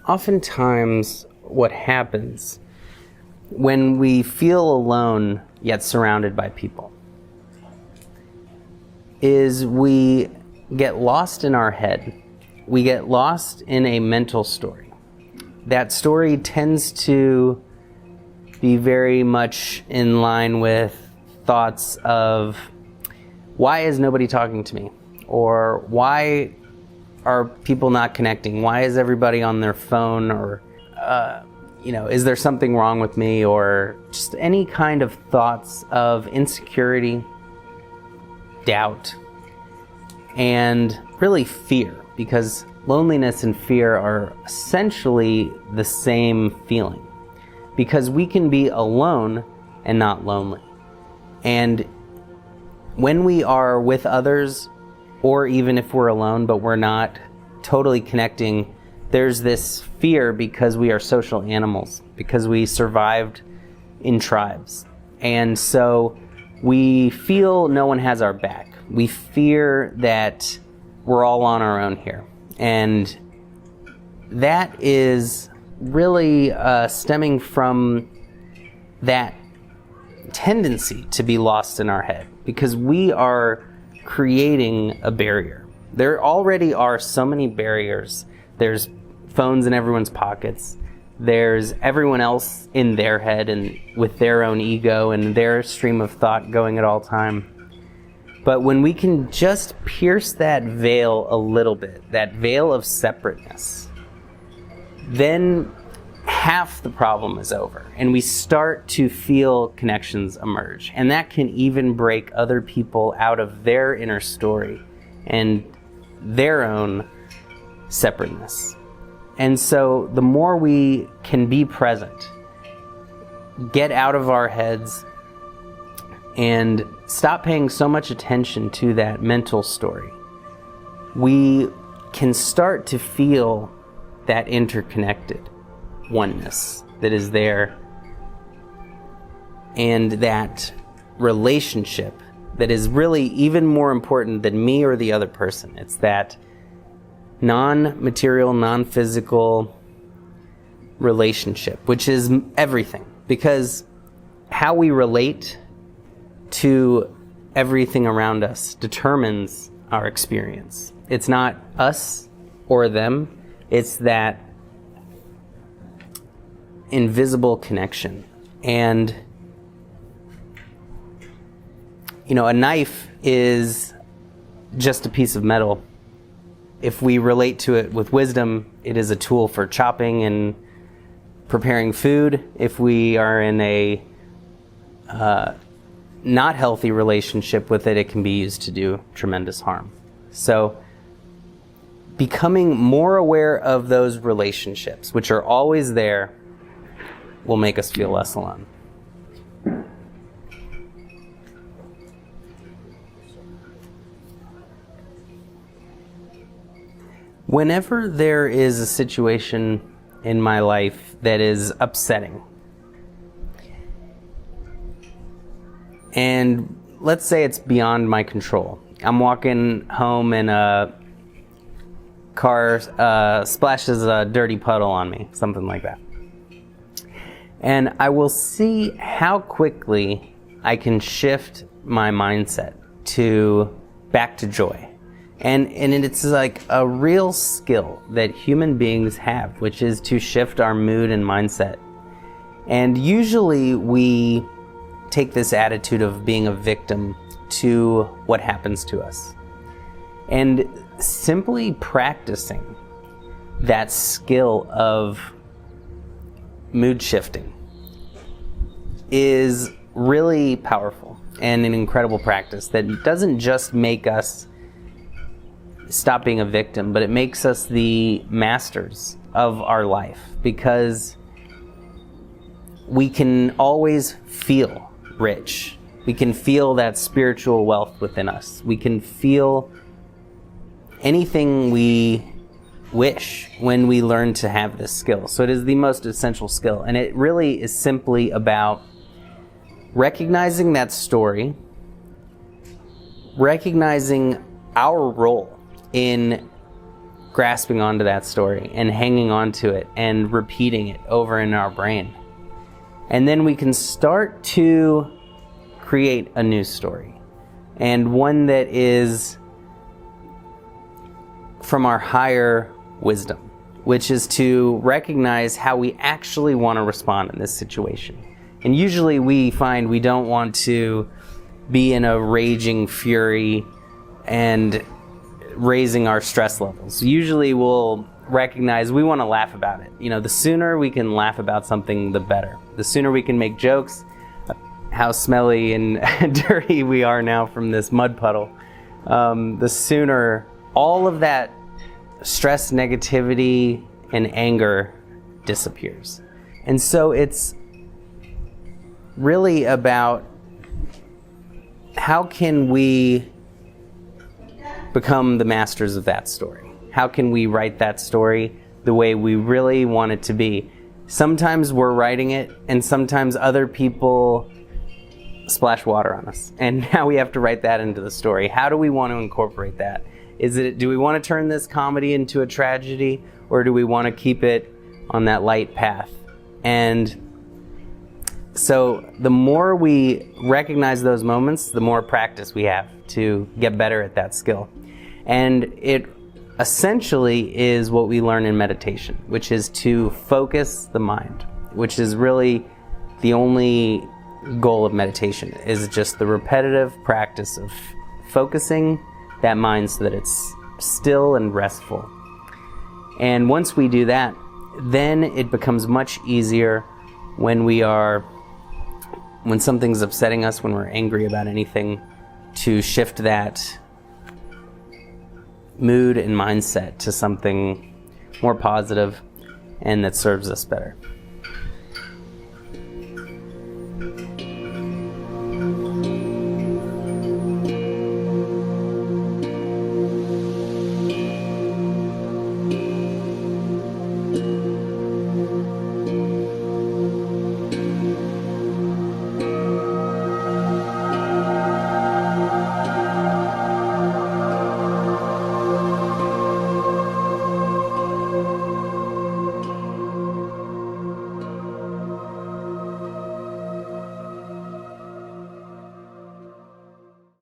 oftentimes what happens when we feel alone yet surrounded by people is we get lost in our head. We get lost in a mental story. That story tends to be very much in line with thoughts of, why is nobody talking to me? Or why are people not connecting? Why is everybody on their phone? Or, is there something wrong with me? Or just any kind of thoughts of insecurity, doubt, and really fear, because loneliness and fear are essentially the same feeling, because we can be alone and not lonely. And when we are with others, or even if we're alone but we're not totally connecting, there's this fear because we are social animals, because we survived in tribes. And so we feel no one has our back. We fear that we're all on our own here. And that is really stemming from that tendency to be lost in our head, because we are creating a barrier. There already are so many barriers. There's phones in everyone's pockets. There's everyone else in their head and with their own ego and their stream of thought going at all time. But when we can just pierce that veil a little bit, that veil of separateness, then half the problem is over, and we start to feel connections emerge. And that can even break other people out of their inner story and their own separateness. And so the more we can be present, get out of our heads, and stop paying so much attention to that mental story, we can start to feel that interconnected oneness that is there, and that relationship that is really even more important than me or the other person. It's that non-material, non-physical relationship, which is everything, because how we relate to everything around us determines our experience. It's not us or them, it's that invisible connection. And a knife is just a piece of metal. If we relate to it with wisdom, it is a tool for chopping and preparing food. If we are in a not healthy relationship with it, it can be used to do tremendous harm. So becoming more aware of those relationships, which are always there, will make us feel less alone. Whenever there is a situation in my life that is upsetting, and let's say it's beyond my control. I'm walking home and a car splashes a dirty puddle on me, something like that. And I will see how quickly I can shift my mindset back to joy. And it's like a real skill that human beings have, which is to shift our mood and mindset. And usually we take this attitude of being a victim to what happens to us. And simply practicing that skill of mood shifting is really powerful and an incredible practice that doesn't just make us stop being a victim, but it makes us the masters of our life, because we can always feel rich. We can feel that spiritual wealth within us. We can feel anything we wish when we learn to have this skill. So it is the most essential skill, and it really is simply about recognizing that story, recognizing our role in grasping onto that story and hanging on to it and repeating it over in our brain. And then we can start to create a new story, and one that is from our higher wisdom, which is to recognize how we actually want to respond in this situation. And usually we find we don't want to be in a raging fury and raising our stress levels. Usually we'll recognize we want to laugh about it. The sooner we can laugh about something, the better. The sooner we can make jokes, how smelly and dirty we are now from this mud puddle, the sooner all of that stress, negativity, and anger disappears. And so it's really about how can we become the masters of that story? How can we write that story the way we really want it to be? Sometimes we're writing it, and sometimes other people splash water on us. And now we have to write that into the story. How do we want to incorporate that? Do we want to turn this comedy into a tragedy, or do we want to keep it on that light path? And so the more we recognize those moments, the more practice we have to get better at that skill. And it essentially is what we learn in meditation, which is to focus the mind, which is really the only goal of meditation, is just the repetitive practice of focusing that mind so that it's still and restful. And once we do that, then it becomes much easier when something's upsetting us, when we're angry about anything, to shift that mood and mindset to something more positive and that serves us better.